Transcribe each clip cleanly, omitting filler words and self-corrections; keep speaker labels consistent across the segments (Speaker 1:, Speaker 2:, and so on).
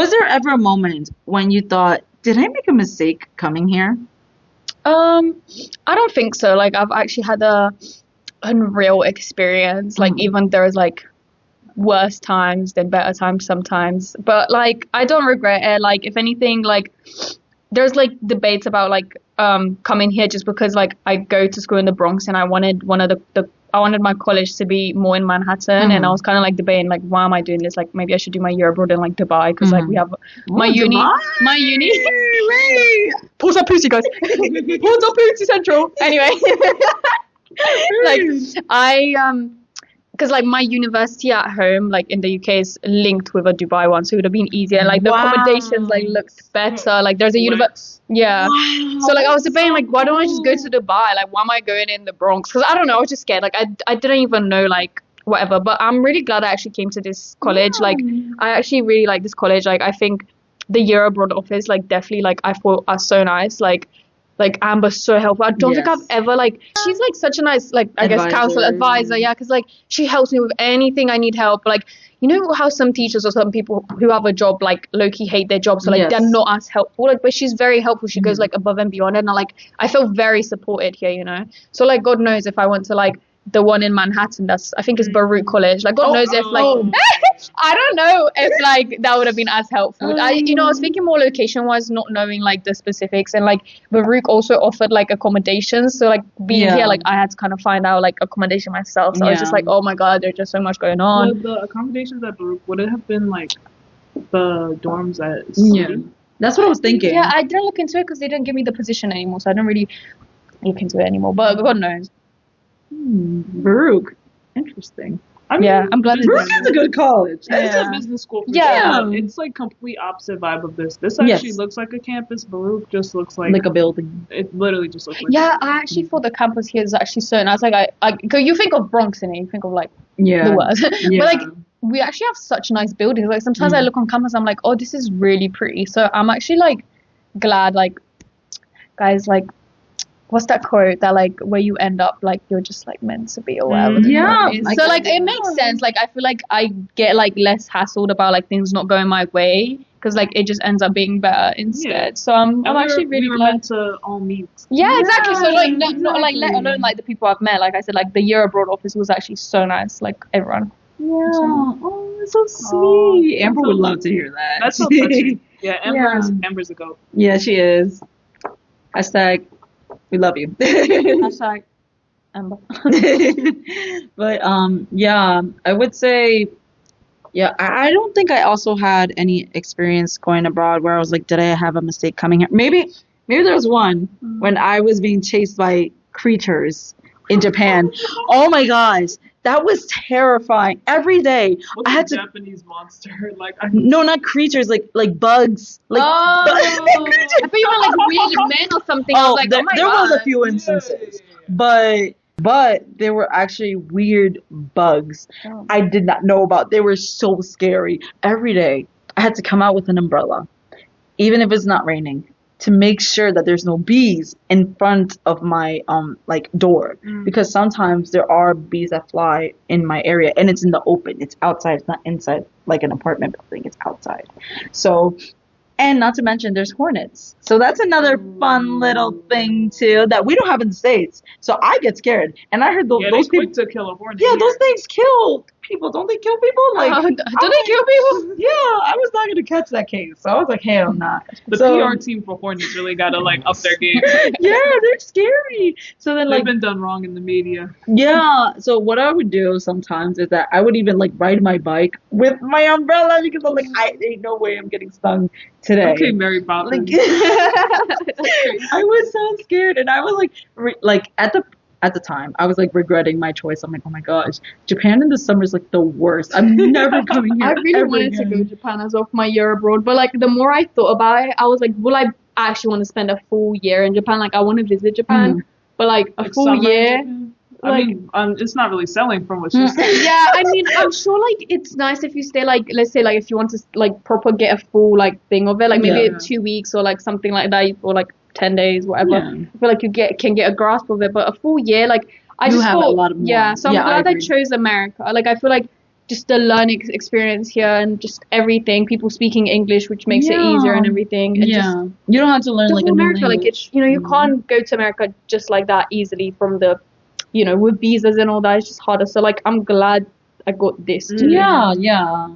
Speaker 1: Was there ever a moment when you thought, did I make a mistake coming here?
Speaker 2: I don't think so. Like, I've actually had a unreal experience. Like, even there's like worse times than better times sometimes. But like, I don't regret it. Like, if anything, like, there's like debates about like coming here just because like I go to school in the Bronx and I wanted I wanted my college to be more in Manhattan, and I was kind of like debating like, why am I doing this? Like, maybe I should do my year abroad in like Dubai, because like we have my uni. Pulls up Pussy, guys. Pulls up Pussy Central. Anyway, like because like my university at home, like in the UK, is linked with a Dubai one, so it would have been easier. Like the accommodations like looked better. Like there's a university, So like I was debating like, why don't I just go to Dubai? Like why am I going in the Bronx? Because I don't know, I was just scared. Like I didn't even know like whatever. But I'm really glad I actually came to this college. Like I actually really like this college. Like I think the year abroad office, like definitely like I thought are so nice. Like Amber's so helpful. I don't think I've ever like, she's like such a nice like I guess counselor advisor, because like she helps me with anything I need help. Like, you know how some teachers or some people who have a job like low-key hate their job, so like they're not as helpful, like, but she's very helpful. She goes like above and beyond, and I felt very supported here, you know. So like God knows if I went to like the one in Manhattan, that's I think it's Baruch College, like God knows if like I don't know if like that would have been as helpful. I was thinking more location wise, not knowing like the specifics, and like Baruch also offered like accommodations, so like being here, like I had to kind of find out like accommodation myself. So I was just like, oh my god, there's just so much going on.
Speaker 3: Well, the accommodations at Baruch, would it have been like the dorms at City?
Speaker 1: That's what I was thinking.
Speaker 2: Yeah, I didn't look into it because they didn't give me the position anymore, so I didn't really look into it anymore, but God knows.
Speaker 1: Baruch, interesting.
Speaker 3: I mean,
Speaker 2: I'm glad
Speaker 1: Baruch is a good college.
Speaker 3: It's a business school. For sure. It's like complete opposite vibe of this. This actually looks like a campus. Baruch just looks like
Speaker 1: a building.
Speaker 3: It literally just looks like.
Speaker 2: Yeah, I actually thought the campus here is actually so nice. Like cause you think of Bronx in it, you think of like the worst, but like we actually have such nice buildings. Like sometimes I look on campus, I'm like, oh, this is really pretty. So I'm actually like glad, like guys, like. What's that quote that like where you end up like you're just like meant to be or whatever? So like it makes sense. Like I feel like I get like less hassled about like things not going my way because like it just ends up being better instead. So I'm actually really glad.
Speaker 3: Meant to all meet.
Speaker 2: Yeah, exactly. So like not like let alone like the people I've met. Like I said, like the year abroad office was actually so nice. Like everyone.
Speaker 1: Yeah. Oh, that's so sweet. Amber would love to hear that.
Speaker 3: That's so touching. Yeah, Amber's a goat.
Speaker 1: Yeah, she is. Hashtag. We love you.
Speaker 2: Hashtag Amber.
Speaker 1: But I would say, I don't think I also had any experience going abroad where I was like, did I have a mistake coming here? Maybe there was one when I was being chased by creatures in Japan. Oh my gosh. That was terrifying. Every day
Speaker 3: I had to Japanese monster
Speaker 1: no, not creatures, like bugs. Like
Speaker 2: I thought you were like weird men or something. I was like,
Speaker 1: there was a few instances, but there were actually weird bugs I did not know about. They were so scary. Every day I had to come out with an umbrella, even if it's not raining, to make sure that there's no bees in front of my door, because sometimes there are bees that fly in my area and it's in the open. It's outside. It's not inside like an apartment building. It's outside. So, and not to mention there's hornets. So that's another fun little thing too that we don't have in the States. So I get scared, and I heard those people
Speaker 3: to kill a hornet.
Speaker 1: Yeah, those things kill people. Don't they kill people? Like,
Speaker 2: do they kill people?
Speaker 1: Yeah, I was not gonna catch that case, so I was like, hell nah.
Speaker 3: The PR team for hornets really gotta like up their game.
Speaker 1: Yeah, they're scary. So then
Speaker 3: they've been done wrong in the media.
Speaker 1: Yeah. So what I would do sometimes is that I would even like ride my bike with my umbrella, because I'm like, I ain't no way I'm getting stung today.
Speaker 3: Okay, Mary Poppins.
Speaker 1: I was so scared, and I was like at the time, I was like regretting my choice. I'm like, oh my gosh, Japan in the summer is like the worst. I'm never coming here.
Speaker 2: I really wanted to go to Japan as well for my year abroad, but like the more I thought about it, I was like, will I actually want to spend a full year in Japan? Like I want to visit Japan, but like a full year.
Speaker 3: I mean, it's not really selling from what she's saying.
Speaker 2: Yeah, I mean, I'm sure like it's nice if you stay like, let's say like if you want to like proper get a full like thing of it, like maybe 2 weeks or like something like that, or like 10 days, whatever. I feel like you can get a grasp of it, but a full year, like I just thought, so I'm glad I chose America. Like I feel like just the learning experience here and just everything. People speaking English, which makes it easier and everything. And just
Speaker 1: you don't have to learn like a new
Speaker 2: America,
Speaker 1: language.
Speaker 2: like it's you can't go to America just like that easily from the, with visas and all that. It's just harder. So like I'm glad I got this.
Speaker 1: Yeah.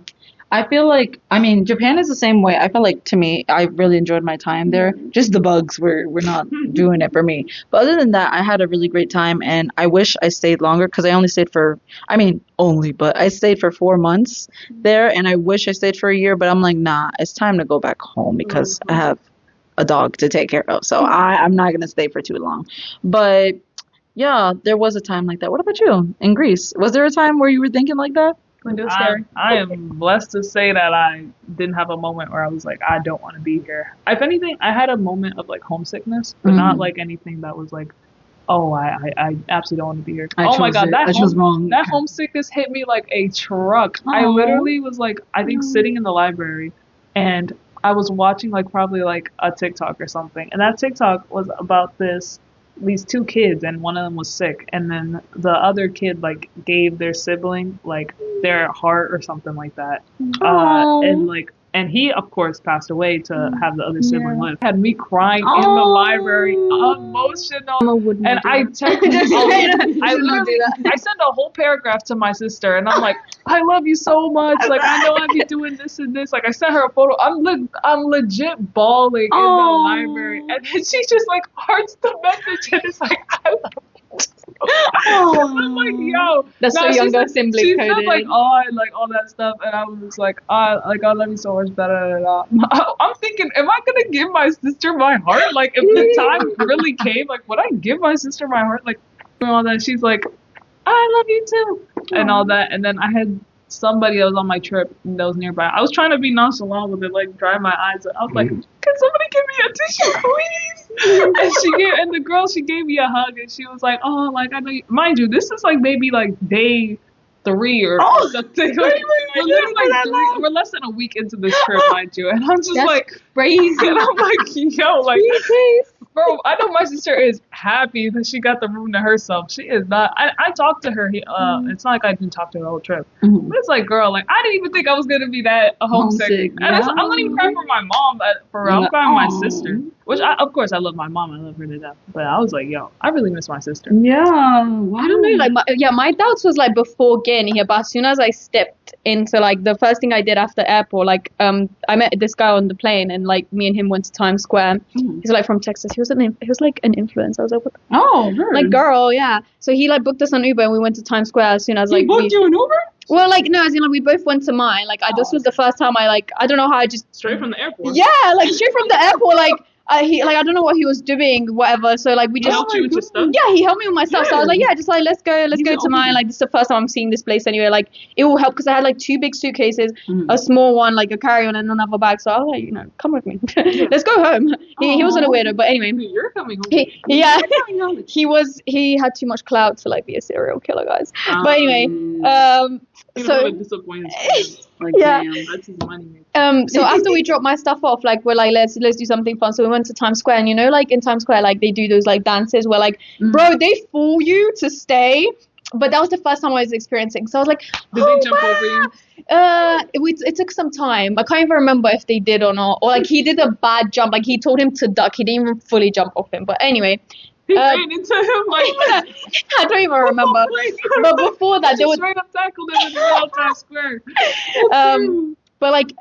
Speaker 1: I feel like, I mean, Japan is the same way. I feel like, to me, I really enjoyed my time there. Just the bugs were not doing it for me. But other than that, I had a really great time, and I wish I stayed longer because I only stayed for, but I stayed for 4 months there, and I wish I stayed for a year, but I'm like, nah, it's time to go back home because I have a dog to take care of. So I'm not going to stay for too long. But yeah, there was a time like that. What about you in Greece? Was there a time where you were thinking like that?
Speaker 3: I am blessed to say that I didn't have a moment where I was like, I don't want to be here. If anything, I had a moment of like homesickness, but not like anything that was like, oh, I absolutely don't want to be here. Oh my God, that homesickness hit me like a truck. Aww. I literally was like, I think sitting in the library, and I was watching like probably like a TikTok or something, and that TikTok was about these 2 kids, and one of them was sick, and then the other kid like gave their sibling like their heart or something like that, and he of course passed away to have the other sibling live. Had me crying in the library, emotional, and I texted I sent a whole paragraph to my sister, and I'm like, I love you so much, like I know I'd be doing this and this, like I sent her a photo. I'm legit bawling in the library, and then she just like hearts the message, and it's like, I love you. I'm like, yo,
Speaker 2: that's so younger sibling
Speaker 3: she
Speaker 2: coded.
Speaker 3: said like, oh, and like all that stuff, and I was just like, I love you so much better. I'm thinking, am I gonna give my sister my heart? Like, if the time really came, like, would I give my sister my heart? Like, and all that. She's like, I love you too, and all that. And then I had somebody that was on my trip that was nearby. I was trying to be nonchalant with it, like dry my eyes. I was like, can somebody give me a tissue, please? And the girl, she gave me a hug, and she was like, oh, like I know you. Mind you, this is like maybe like day 3 or something. Like, we're less than a week into this trip, mind you, and I'm just like crazy. And I'm like, yo, like, bro, I know my sister is happy that she got the room to herself. She is not. I talked to her. It's not like I didn't talk to her the whole trip. But it's like, girl, like I didn't even think I was gonna be that homesick. And I'm not even crying for my mom. I'm crying for my sister. Which, of course, I love my mom. I love her to death. But I was like, yo, I really miss my sister.
Speaker 1: Yeah. Wow.
Speaker 2: I don't know. Like, my doubts was like before getting here. But as soon as I stepped into like the first thing I did after airport, like I met this guy on the plane, and like me and him went to Times Square. He's like from Texas. He was like an influencer. I was like, what? Like, girl, yeah. So he like booked us an Uber, and we went to Times Square as soon as like.
Speaker 1: He booked you an Uber?
Speaker 2: Well, like, no, as in, like, we both went to mine. Like, this was the first time I don't know how I just.
Speaker 3: Straight from the airport.
Speaker 2: Yeah, like, straight from the airport, like. I don't know what he was doing, whatever. So like we just
Speaker 3: helped you with your stuff.
Speaker 2: Yeah, he helped me with my stuff. So I was like, just like let's go to mine. Like this is the first time I'm seeing this place anyway. Like it will help because I had like 2 big suitcases, a small one, like a carry-on, and another bag. So I was like, come with me. Let's go home. He wasn't a weirdo, but anyway.
Speaker 3: You're coming
Speaker 2: home. He had too much clout to like be a serial killer, guys. But anyway, so.
Speaker 3: Like, damn, that's his money.
Speaker 2: So after we dropped my stuff off, like we're like, let's do something fun. So we went to Times Square, and like in Times Square, like they do those like dances where like, bro, they fool you to stay. But that was the first time I was experiencing. So I was like,
Speaker 3: did they jump over you?
Speaker 2: It took some time. I can't even remember if they did or not. Or like he did a bad jump. Like he told him to duck. He didn't even fully jump off him. But anyway.
Speaker 3: He ran into him like that.
Speaker 2: I don't even remember. But before that, they would
Speaker 3: straight up tackled him in the middle of Times Square.
Speaker 2: But like,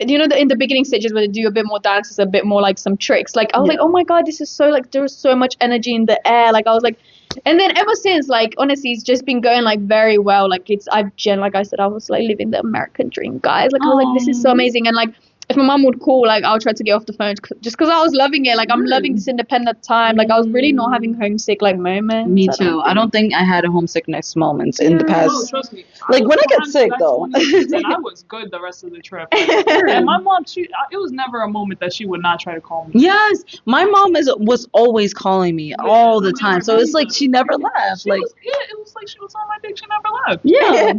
Speaker 2: in the beginning stages where they do a bit more dances, a bit more like some tricks. Like I was like, oh my god, this is so like there was so much energy in the air. Like I was like, and then ever since, like honestly, it's just been going like very well. Like like I said, I was like living the American dream, guys. Like I was like, this is so amazing, and like. If my mom would call, like, I'll try to get off the phone just because I was loving it. Like, I'm loving this independent time. Like, I was really not having homesick, like, moments.
Speaker 1: Me too. I don't think I had a homesickness moments in the past.
Speaker 3: No, trust me.
Speaker 1: Like, when I get sick, though.
Speaker 3: And I was good the rest of the trip. And my mom, it was never a moment that she would not try to call me.
Speaker 1: Yes. My mom was always calling me all the time. So it's like she never left. It
Speaker 3: was like she was on my dick. She never left.
Speaker 1: Yeah.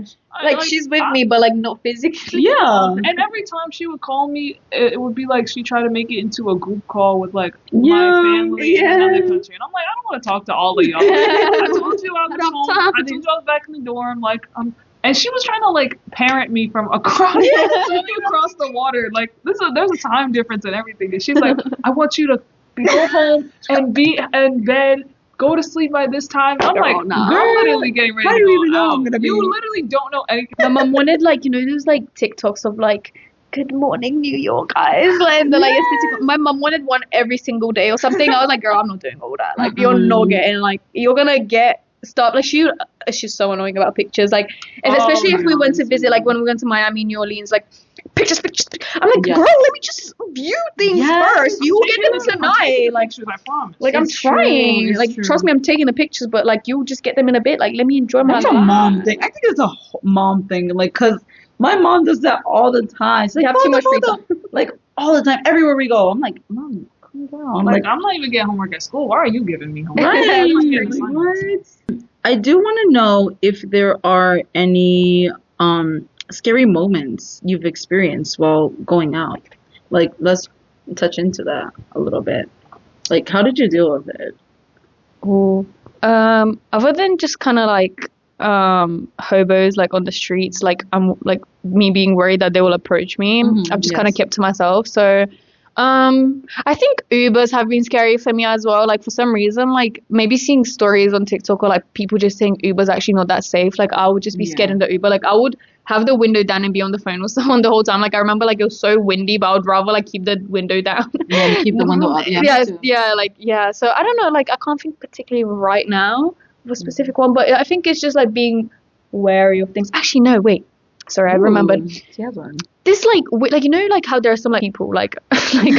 Speaker 2: Like she's with me, but like not physically.
Speaker 1: Yeah.
Speaker 3: And every time she would call me, it would be like she tried to make it into a group call with like my family in another country, and I'm like, I don't want to talk to all of y'all. I told you I was home. I told you I was back in the dorm. Like And she was trying to like parent me from across across the water. Like there's a time difference and everything. And she's like, I want you to go home and be in bed, go to sleep by this time. I'm like, girl, I'm literally getting ready
Speaker 1: how
Speaker 3: to
Speaker 1: do
Speaker 3: go
Speaker 1: you even know
Speaker 3: out.
Speaker 1: I'm gonna be?
Speaker 3: You literally don't know anything.
Speaker 2: My mom wanted like, you know, those like TikToks of like, good morning, New York, guys. Like, the, like, my mom wanted one every single day or something. I was like, girl, I'm not doing all that. Like, you're not getting, like, you're gonna get stuff. Like, she's so annoying about pictures. Like, and especially if we went to visit, like, when we went to Miami, New Orleans, like, pictures. I'm like, girl, let me just view things first. You get them tonight. Like,
Speaker 3: I promise.
Speaker 2: like, I'm trying. Like, trust me, I'm taking the pictures, but, like, you just get them in a bit. Like, let me enjoy my life.
Speaker 1: That's a mom thing. I think it's a mom thing. Like, because my mom does that all the time. She's like,
Speaker 2: You have too much free time.
Speaker 1: Like, all the time, everywhere we go. I'm like, Mom, calm down.
Speaker 3: Like, I'm not even getting homework at school. Why are you giving me homework?
Speaker 1: Right. What? I do want to know if there are any scary moments you've experienced while going out. Like, let's touch into that a little bit. Like, how did you deal with it?
Speaker 2: Oh, other than just kind of like hobos like on the streets, like I'm like me being worried that they will approach me. I've just kind of kept to myself. So I think Ubers have been scary for me as well. Like for some reason, like maybe seeing stories on TikTok or like people just saying Uber's actually not that safe. Like I would just be scared in the Uber. Like I would have the window down and be on the phone with someone the whole time. Like I remember like it was so windy, but I would rather like keep the window down.
Speaker 1: Yeah, keep the window up.
Speaker 2: Yeah. So I don't know. Like I can't think particularly right now of a specific one, but I think it's just like being wary of things. Actually, no, wait. Sorry, I remembered. This like you know like how there are some like people like like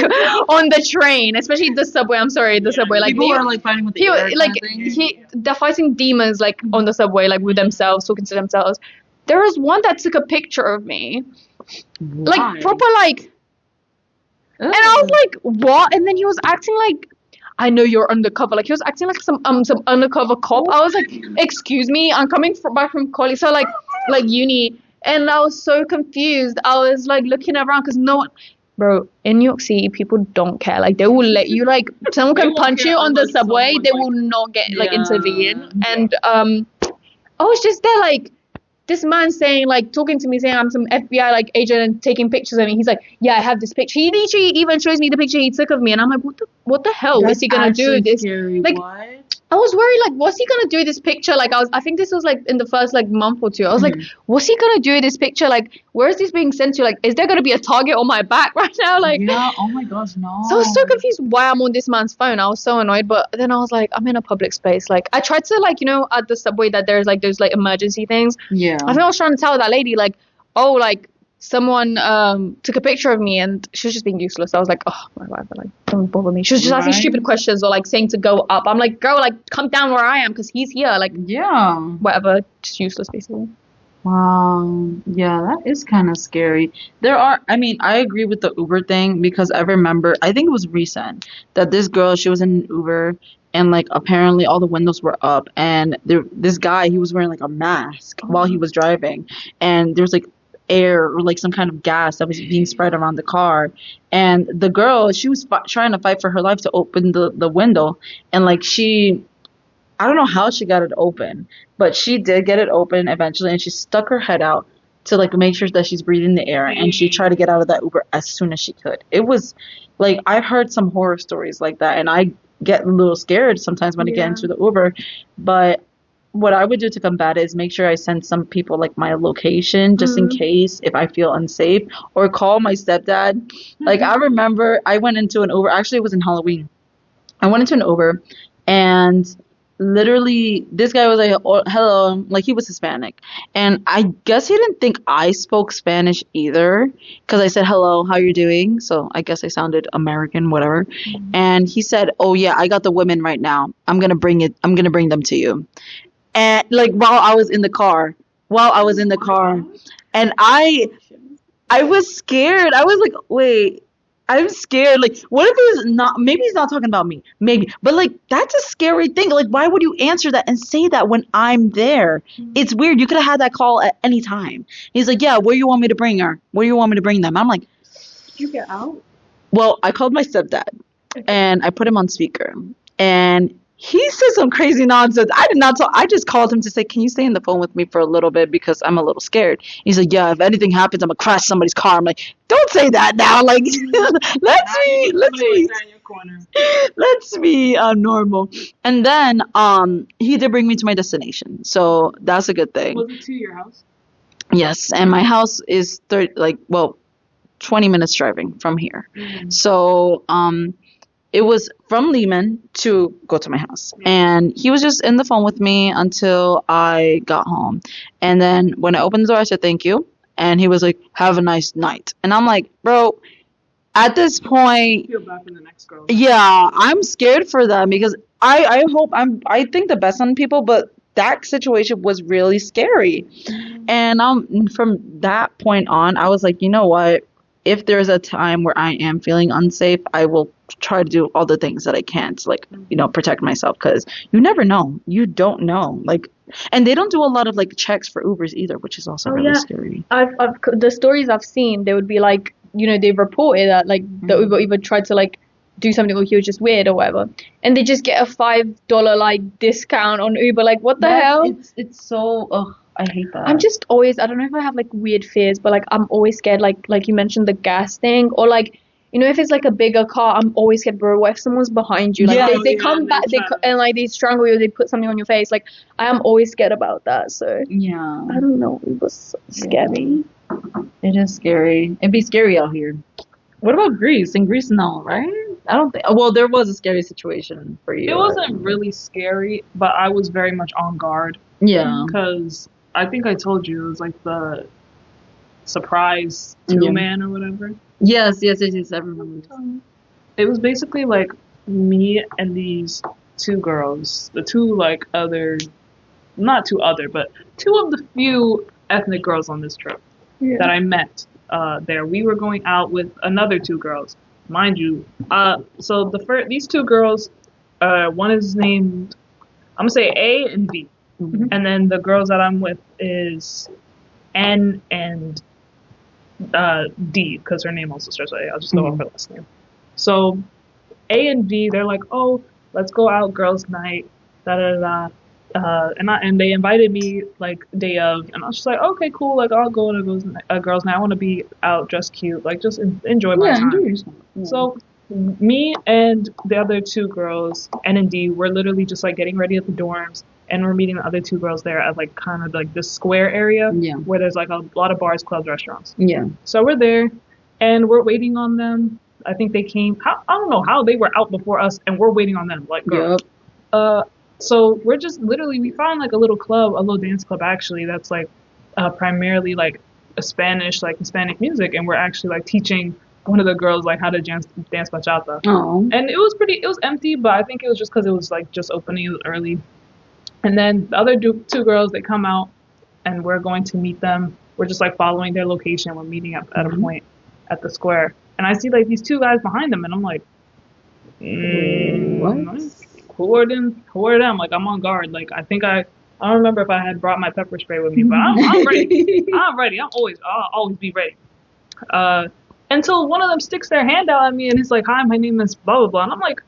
Speaker 2: on the train, especially the subway. I'm sorry, the subway. Like
Speaker 1: people are like fighting with the air
Speaker 2: like
Speaker 1: kind of thing.
Speaker 2: they're fighting demons like on the subway, like with themselves, talking to themselves. There was one that took a picture of me, like proper like, and I was like, what? And then he was acting like, I know you're undercover. Like he was acting like some undercover cop. I was like, excuse me, I'm coming back from college, so like uni. And I was so confused. I was like looking around because no one, bro, in New York City, people don't care. Like they will let you like someone can punch you on the subway. They will not get like intervene. And I was just there like this man saying like talking to me saying I'm some FBI like agent and taking pictures of me. He's like, yeah, I have this picture. He literally even shows me the picture he took of me, and I'm like, what the hell? What's he gonna do this?
Speaker 1: Scary.
Speaker 2: Like.
Speaker 1: What?
Speaker 2: I was worried, like, what's he gonna do with this picture? Like, I think this was like in the first like month or two. I was like, what's he gonna do with this picture? Like, where is this being sent to? Like, is there gonna be a target on my back right now? Like,
Speaker 1: yeah. Oh my gosh, no.
Speaker 2: So I was so confused why I'm on this man's phone. I was so annoyed, but then I was like, I'm in a public space. Like, I tried to like, you know, at the subway that there's like those like emergency things.
Speaker 1: Yeah.
Speaker 2: I think I was trying to tell that lady like, oh, like someone took a picture of me and she was just being useless. I was like, oh my god, like don't bother me. She was just asking stupid questions or like saying to go up. I'm like, girl, like come down where I am because he's here. Like whatever, just useless basically.
Speaker 1: Wow. Yeah, that is kind of scary. I mean, I agree with the Uber thing because I remember, I think it was recent that this girl, she was in an Uber and like apparently all the windows were up and this guy, he was wearing like a mask while he was driving and there was like air or like some kind of gas that was being spread around the car, and the girl, she was trying to fight for her life to open the window, and like I don't know how she got it open, but she did get it open eventually, and she stuck her head out to like make sure that she's breathing the air, and she tried to get out of that Uber as soon as she could. It was like, I've heard some horror stories like that, and I get a little scared sometimes when I get into the Uber, but what I would do to combat it is make sure I send some people like my location just in case if I feel unsafe, or call my stepdad. Like I remember I went into an Uber, actually it was in Halloween. I went into an Uber and literally this guy was like, oh, hello, like he was Hispanic. And I guess he didn't think I spoke Spanish either because I said, hello, how you doing? So I guess I sounded American, whatever. And he said, oh yeah, I got the women right now. I'm going to bring them to you. And like while I was in the car, and I was scared. I was like, wait, I'm scared. Like, what if maybe he's not talking about me, maybe, but like, that's a scary thing. Like, why would you answer that and say that when I'm there? It's weird. You could have had that call at any time. He's like, yeah, where you want me to bring her? Where you want me to bring them? I'm like,
Speaker 2: did you get out?
Speaker 1: Well, I called my stepdad and I put him on speaker, and he said some crazy nonsense. I did not talk. I just called him to say, can you stay on the phone with me for a little bit because I'm a little scared. He's like, yeah, if anything happens, I'm gonna crash somebody's car. I'm like, don't say that now. Like, let's be normal. And then he did bring me to my destination, so that's a good thing.
Speaker 3: Was it to your house?
Speaker 1: Yes, and my house is 20 minutes driving from here. So it was from Lehman to go to my house. And he was just in the phone with me until I got home. And then when I opened the door, I said, thank you. And he was like, have a nice night. And I'm like, bro, at this point,
Speaker 3: Feel bad for the next girl.
Speaker 1: Yeah, I'm scared for them because I think the best on people, but that situation was really scary. And from that point on, I was like, you know what? If there's a time where I am feeling unsafe, I will try to do all the things that I can to, like, protect myself, because you never know. You don't know. Like, and they don't do a lot of like checks for Ubers either, which is also really scary.
Speaker 2: I've the stories I've seen, they would be like, they reported that like the Uber either tried to like do something or he was just weird or whatever, and they just get a $5 like discount on Uber. Like, what the hell?
Speaker 1: It's so I hate that.
Speaker 2: I'm just always, I don't know if I have like weird fears, but like I'm always scared, like you mentioned, the gas thing, or like, if it's like a bigger car, I'm always scared, bro. What if someone's behind you? Like they come back, and like they strangle you, they put something on your face. Like, I am always scared about that. So
Speaker 1: yeah,
Speaker 2: I don't know. It was scary.
Speaker 1: It is scary. It'd be scary out here. What about Greece? In Greece, no, right? I don't think. Well, there was a scary situation for you.
Speaker 3: It wasn't really scary, but I was very much on guard.
Speaker 1: Yeah.
Speaker 3: Because I think I told you it was like the surprise two-man or whatever.
Speaker 1: Yes. I remember.
Speaker 3: It was basically like me and these two girls, the two like other, not two other, but two of the few ethnic girls on this trip that I met there. We were going out with another two girls, mind you. So these two girls, one is named, I'm gonna say A and B. And then the girls that I'm with is N and D, because her name also starts with A. I'll just go off her last name. So A and D, they're like, oh, let's go out girls' night, and they invited me like day of, and I was just like, okay, cool, like I'll go to a girls' night. I want to be out dressed cute, like just enjoy my time. Enjoy yourself. Yeah. So me and the other two girls, N and D, we're literally just like getting ready at the dorms. And we're meeting the other two girls there at like kind of like this square area where there's like a lot of bars, clubs, restaurants. Yeah. So we're there and we're waiting on them. I think they came. I don't know how they were out before us, and we're waiting on them. Like, girl. So we're just literally, we found like a little club, a little dance club actually, that's like primarily like a Spanish, like Hispanic music, and we're actually like teaching one of the girls like how to dance bachata. Oh. And it was empty, but I think it was just because it was like just opening, it was early. And then the other two girls, they come out, and we're going to meet them. We're just like following their location. We're meeting up at a point at the square, and I see like these two guys behind them, and I'm like, what? Who are them? Like, I'm on guard. Like, I don't remember if I had brought my pepper spray with me, but I'm ready. I'm ready. I'll always be ready. Until one of them sticks their hand out at me and is like, hi, my name is blah blah blah, and I'm like,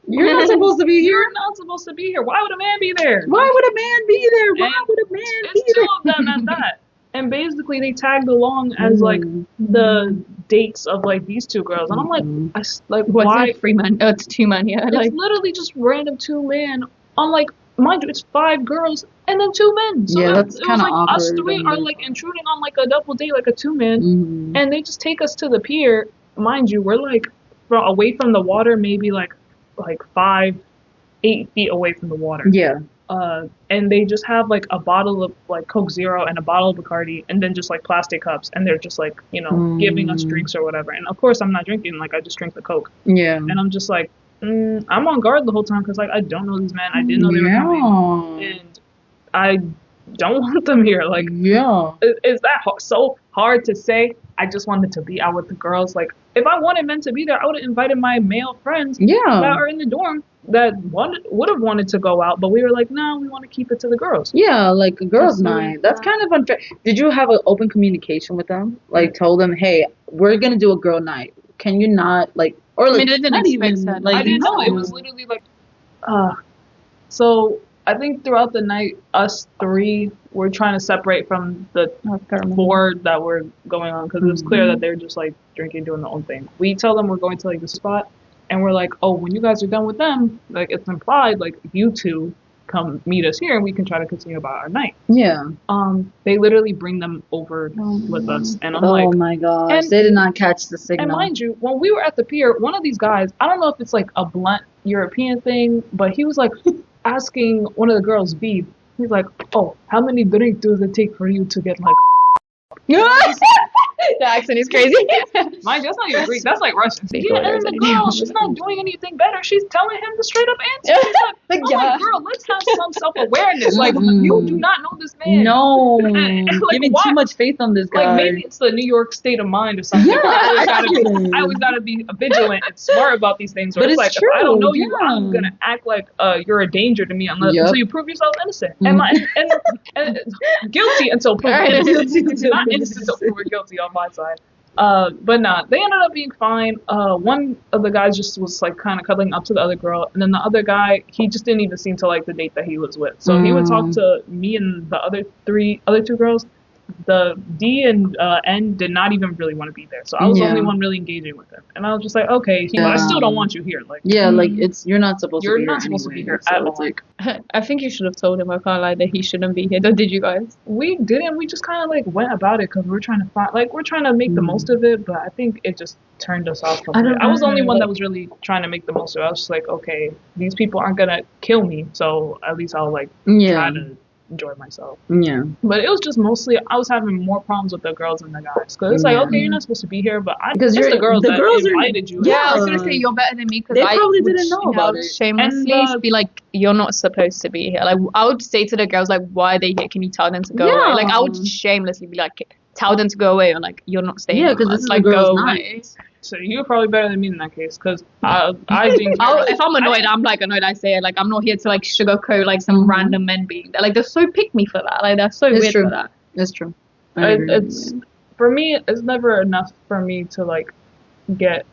Speaker 1: you're not supposed to be here.
Speaker 3: You're not supposed to be here. Why would a man be there?
Speaker 1: Why would a man be there?
Speaker 3: It's two of them at that. And basically, they tagged along as like the dates of like these two girls, and I'm like, why?
Speaker 2: It 3 men? Oh, it's 2 men. Yeah,
Speaker 3: it's literally just random 2 men on like, mind you, it's 5 girls and then 2 men. So
Speaker 1: yeah, that's kind of
Speaker 3: like
Speaker 1: awkward.
Speaker 3: Us 3 are like intruding on like a double date, like a 2 men, and they just take us to the pier. Mind you, we're like away from the water, maybe like 5-8 feet away from the water. Yeah. And they just have like a bottle of like Coke Zero and a bottle of Bacardi, and then just like plastic cups, and they're just like, giving us drinks or whatever. And of course I'm not drinking, like I just drink the Coke. Yeah. And I'm just like, I'm on guard the whole time because like I don't know these men. I didn't know they were coming, and I don't want them here. Like, is that so hard to say? I just wanted to be out with the girls. Like, if I wanted men to be there, I would have invited my male friends that are in the dorm that would have wanted to go out, but we were like, no, we want to keep it to the girls.
Speaker 1: Yeah, like a girls' night. That's kind of unfair. Did you have an open communication with them? Like, told them, hey, we're gonna do a girl night. Can you not like, or like,
Speaker 2: I mean, it didn't
Speaker 3: I didn't know. It was literally like, So I think throughout the night, us three were trying to separate from the four that were going on because it was clear that they were just like drinking, doing their own thing. We tell them we're going to like the spot, and we're like, oh, when you guys are done with them, like it's implied, like you two come meet us here and we can try to continue about our night.
Speaker 1: Yeah.
Speaker 3: They literally bring them over with us, and I'm like,
Speaker 1: oh my gosh, they did not catch the signal.
Speaker 3: And mind you, when we were at the pier, one of these guys, I don't know if it's like a blunt European thing, but he was like asking one of the girls, V, he's like, oh, how many drinks does it take for you to get like
Speaker 2: The accent is crazy.
Speaker 3: Mind you, that's not even Greek, that's like Russian. Yeah, and the girl, she's not doing anything better. She's telling him the straight up answer. She's like, like, girl, let's have some self-awareness. Like, you do not know this man.
Speaker 1: No.
Speaker 3: And, like,
Speaker 1: giving
Speaker 3: why?
Speaker 1: too much faith on this guy.
Speaker 3: Like, maybe it's the New York state of mind or something.
Speaker 1: Yeah,
Speaker 3: I always gotta be vigilant and smart about these things. Or
Speaker 1: But
Speaker 3: it's
Speaker 1: it's
Speaker 3: like,
Speaker 1: true,
Speaker 3: if I don't know you,
Speaker 1: yeah.
Speaker 3: I'm gonna act like you're a danger to me until you prove yourself innocent. And guilty until proven innocent. Not innocent until proven guilty on my side. But nah, they ended up being fine. One of the guys just was like kind of cuddling up to the other girl, and then the other guy, he just didn't even seem to like the date that he was with. So he would talk to me and the other two girls. The D and N did not even really want to be there, so I was the only one really engaging with him, and I was just like, okay, I still don't want you here. Like, like
Speaker 1: you're not supposed to be here
Speaker 3: at
Speaker 1: so
Speaker 3: all.
Speaker 1: it's like,
Speaker 2: I think you should have told him, I can't lie, that he shouldn't be here. Did you guys?
Speaker 3: We didn't. We just kind of like went about it because we're trying to make the most of it, but I think it just turned us off from it. I was the only one that was really trying to make the most of it. I was just like, okay, these people aren't gonna kill me, so at least I'll like try to enjoy myself.
Speaker 1: Yeah.
Speaker 3: But it was just mostly, I was having more problems with the girls than the guys. Because it's like, okay, you're not supposed to be here, but
Speaker 1: because
Speaker 3: it's the girls that invited you.
Speaker 2: Yeah, I was going to say, you're better than me because I
Speaker 1: probably didn't know about it.
Speaker 2: Shamelessly be like, you're not supposed to be here. Like, I would say to the girls, like, why are they here? Can you tell them to go away? Like, I would shamelessly be like, tell them to go away, or like, you're not staying.
Speaker 1: Yeah, because this is
Speaker 2: like,
Speaker 1: the girls'
Speaker 2: go
Speaker 1: night.
Speaker 2: away.
Speaker 3: So you're probably better than me in that case, because I think
Speaker 2: if I'm annoyed, I'm like annoyed. I say it. Like, I'm not here to like sugarcoat like some random men being there. Like, they're so pick me for that. Like, they're so weird for that.
Speaker 1: It's true.
Speaker 3: It's for me. It's never enough for me to like get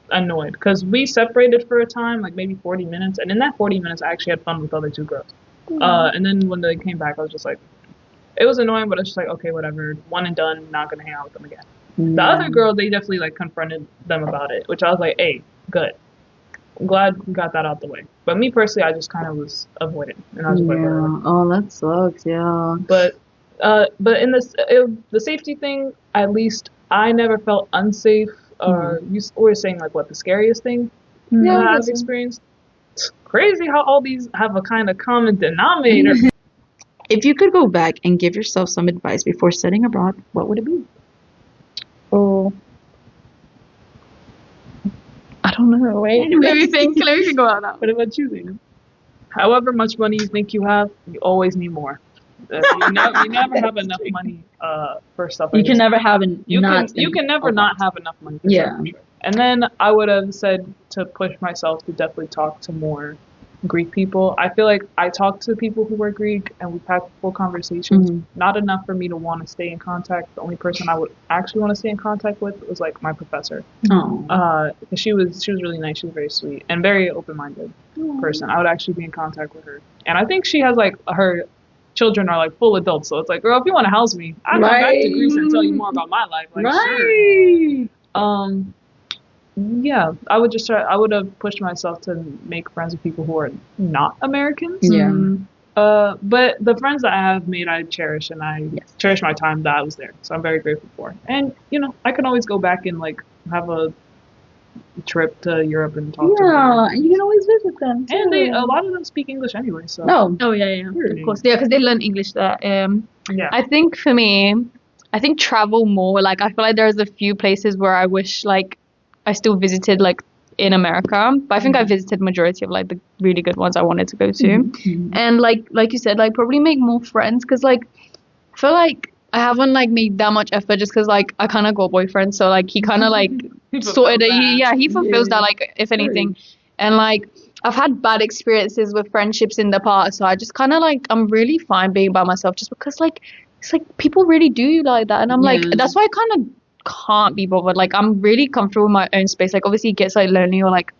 Speaker 3: annoyed, because we separated for a time, like maybe 40 minutes, and in that 40 minutes, I actually had fun with the other two girls. And then when they came back, I was just like, it was annoying, but it's just like, okay, whatever, one and done. Not gonna hang out with them again. The other girl, they definitely like confronted them about it, which I was like, hey, good. I'm glad we got that out the way. But me personally, I just kind of was avoiding, and I was like,
Speaker 1: oh, that sucks. Yeah.
Speaker 3: But in this the safety thing, at least I never felt unsafe. You were saying like what the scariest thing that I've experienced. It's crazy how all these have a kind of common denominator.
Speaker 1: If you could go back and give yourself some advice before setting abroad, what would it be?
Speaker 2: Oh, I don't know. Wait, let me think about that.
Speaker 3: What about you, Zayneb? However much money you think you have, you always need more. You never have enough money for stuff.
Speaker 1: You can never have
Speaker 3: you can never not have enough money. For sure. And then I would have said to push myself to definitely talk to more Greek people. I feel like I talked to people who were Greek and we've had full conversations. Not enough for me to want to stay in contact. The only person I would actually want to stay in contact with was like my professor. Because she was really nice. She was very sweet and very open-minded person. I would actually be in contact with her. And I think she has like her children are like full adults. So it's like, girl, if you want to house me, I'll come back to Greece and tell you more about my life. Like, sure. Yeah, I would have pushed myself to make friends with people who are not Americans.
Speaker 1: Yeah.
Speaker 3: But the friends that I have made, I cherish, and I cherish my time that I was there. So I'm very grateful for. And I can always go back and like have a trip to Europe and talk to them.
Speaker 1: Yeah, and you can always visit them too.
Speaker 3: And a lot of them speak English anyway. So.
Speaker 2: Oh yeah, of course. Yeah, because they learn English there. I think for me, travel more. Like, I feel like there's a few places where I wish like I still visited like in America, but I think I visited majority of like the really good ones I wanted to go to. And like you said, like probably make more friends, because like I feel like I haven't like made that much effort, just because like I kind of got a boyfriend, so like he kind of like sorted it. He fulfills that, like, if anything. And like I've had bad experiences with friendships in the past, so I just kind of like, I'm really fine being by myself, just because like it's like people really do like that, and I'm like, that's why I kind of can't be bothered. Like, I'm really comfortable in my own space. Like, obviously it gets like lonely, or like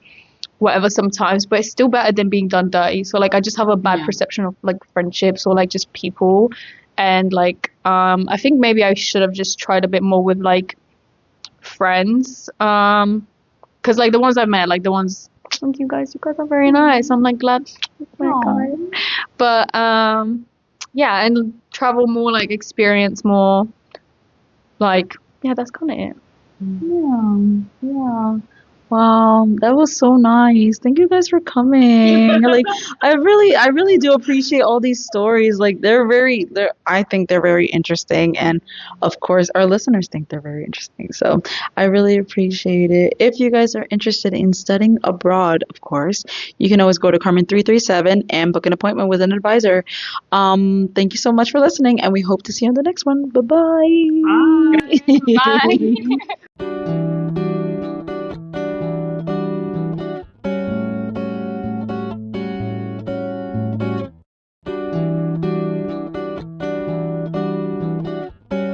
Speaker 2: whatever sometimes, but it's still better than being done dirty. So like I just have a bad
Speaker 1: Yeah.
Speaker 2: perception of like friendships or like just people. And like I think maybe I should have just tried a bit more with like friends. Because like the ones I've met, like the ones, thank you guys are very nice. I'm like glad.
Speaker 1: Aw.
Speaker 2: But yeah, and travel more, like experience more. Like yeah, that's kind of it.
Speaker 1: Yeah. Wow, that was so nice. Thank you guys for coming. Like, I really do appreciate all these stories. Like, I think they're very interesting, and of course, our listeners think they're very interesting. So, I really appreciate it. If you guys are interested in studying abroad, of course, you can always go to Carmen 337 and book an appointment with an advisor. Thank you so much for listening, and we hope to see you on the next one. Bye-bye.
Speaker 3: Bye.
Speaker 2: Bye.